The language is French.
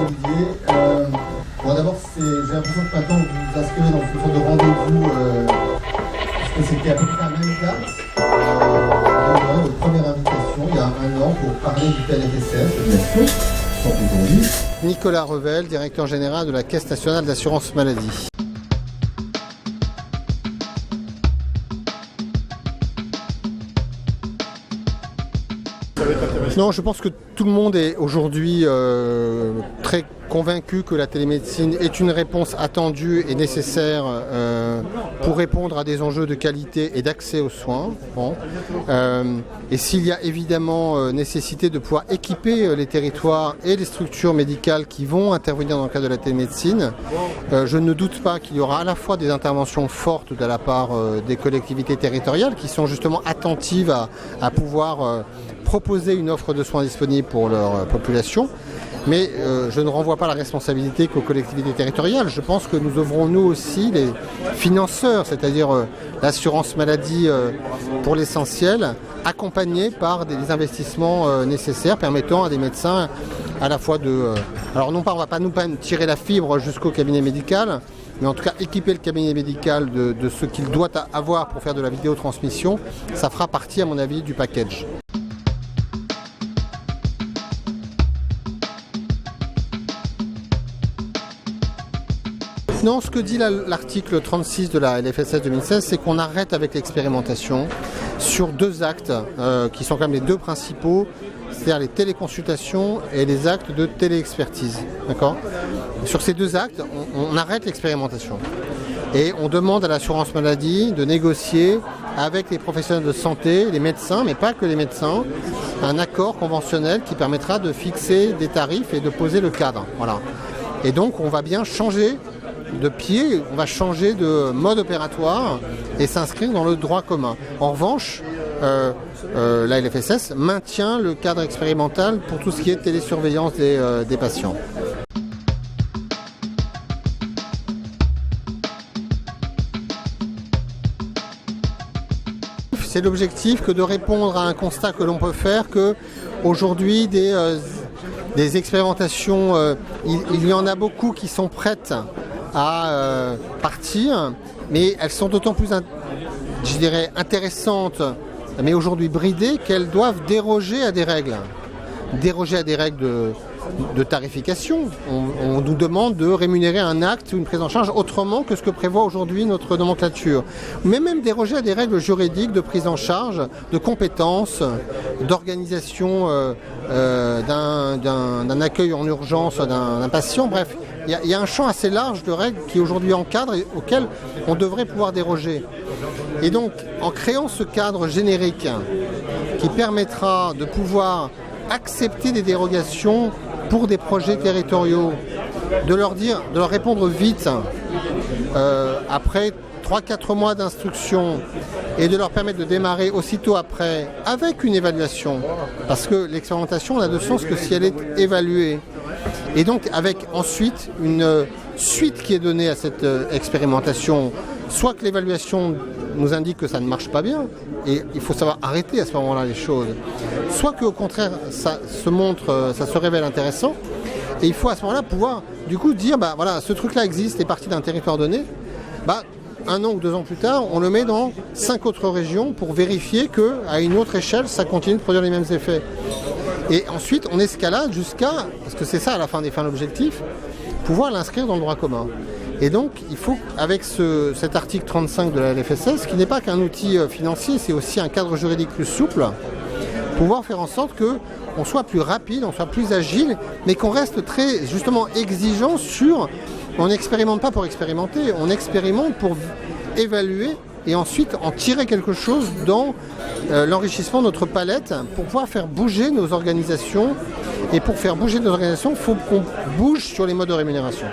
Olivier. Bon, d'abord, j'ai l'impression que maintenant vous vous inscrivez dans une sorte de rendez-vous, parce que c'était à peu près à même date, votre première invitation il y a un an pour parler du PLFSS, bien sûr, sans aujourd'hui. Nicolas Revel, directeur général de la Caisse nationale d'assurance maladie. Non, je pense que tout le monde est aujourd'hui très convaincu que la télémédecine est une réponse attendue et nécessaire pour répondre à des enjeux de qualité et d'accès aux soins. Bon. Et s'il y a évidemment nécessité de pouvoir équiper les territoires et les structures médicales qui vont intervenir dans le cadre de la télémédecine, je ne doute pas qu'il y aura à la fois des interventions fortes de la part des collectivités territoriales qui sont justement attentives à pouvoir proposer une offre de soins disponible pour leur population. Mais je ne renvoie pas la responsabilité qu'aux collectivités territoriales. Je pense que nous œuvrons nous aussi les financeurs, c'est-à-dire l'assurance maladie pour l'essentiel, accompagnés par des investissements nécessaires permettant à des médecins à la fois de... alors non pas, on ne va pas nous tirer la fibre jusqu'au cabinet médical, mais en tout cas équiper le cabinet médical de ce qu'il doit avoir pour faire de la vidéotransmission, ça fera partie à mon avis du package. Non, ce que dit l'article 36 de la LFSS 2016, c'est qu'on arrête avec l'expérimentation sur deux actes qui sont quand même les deux principaux, c'est-à-dire les téléconsultations et les actes de téléexpertise. D'accord ? Sur ces deux actes, on arrête l'expérimentation. Et on demande à l'assurance maladie de négocier avec les professionnels de santé, les médecins, mais pas que les médecins, un accord conventionnel qui permettra de fixer des tarifs et de poser le cadre. Voilà. Et donc on va bien changer de pied, on va changer de mode opératoire et s'inscrire dans le droit commun. En revanche, la LFSS maintient le cadre expérimental pour tout ce qui est télésurveillance des patients. C'est l'objectif que de répondre à un constat que l'on peut faire que aujourd'hui des expérimentations, il y en a beaucoup qui sont prêtes à partir, mais elles sont d'autant plus, je dirais, intéressantes, mais aujourd'hui bridées, qu'elles doivent déroger à des règles. Déroger à des règles de tarification. On nous demande de rémunérer un acte ou une prise en charge autrement que ce que prévoit aujourd'hui notre nomenclature. Mais même déroger à des règles juridiques de prise en charge, de compétences, d'organisation d'un accueil en urgence d'un patient. Bref, il y a un champ assez large de règles qui aujourd'hui encadrent et auxquelles on devrait pouvoir déroger. Et donc, en créant ce cadre générique qui permettra de pouvoir accepter des dérogations pour des projets territoriaux, de leur répondre vite après 3-4 mois d'instruction et de leur permettre de démarrer aussitôt après avec une évaluation, parce que l'expérimentation n'a de sens que si elle est évaluée. Et donc avec ensuite une suite qui est donnée à cette expérimentation, soit que l'évaluation nous indique que ça ne marche pas bien, et il faut savoir arrêter à ce moment-là les choses, soit qu'au contraire ça se révèle intéressant, et il faut à ce moment-là pouvoir du coup dire bah voilà, ce truc-là existe, est parti d'un territoire donné, bah 1 an ou 2 ans plus tard, on le met dans 5 autres régions pour vérifier qu'à une autre échelle, ça continue de produire les mêmes effets. Et ensuite, on escalade jusqu'à, parce que c'est ça à la fin des fins l'objectif, pouvoir l'inscrire dans le droit commun. Et donc, il faut, avec cet article 35 de la LFSS, qui n'est pas qu'un outil financier, c'est aussi un cadre juridique plus souple, pouvoir faire en sorte qu'on soit plus rapide, on soit plus agile, mais qu'on reste très, justement, exigeant sur... On n'expérimente pas pour expérimenter, on expérimente pour évaluer et ensuite en tirer quelque chose dans l'enrichissement de notre palette pour pouvoir faire bouger nos organisations. Et pour faire bouger nos organisations, il faut qu'on bouge sur les modes de rémunération.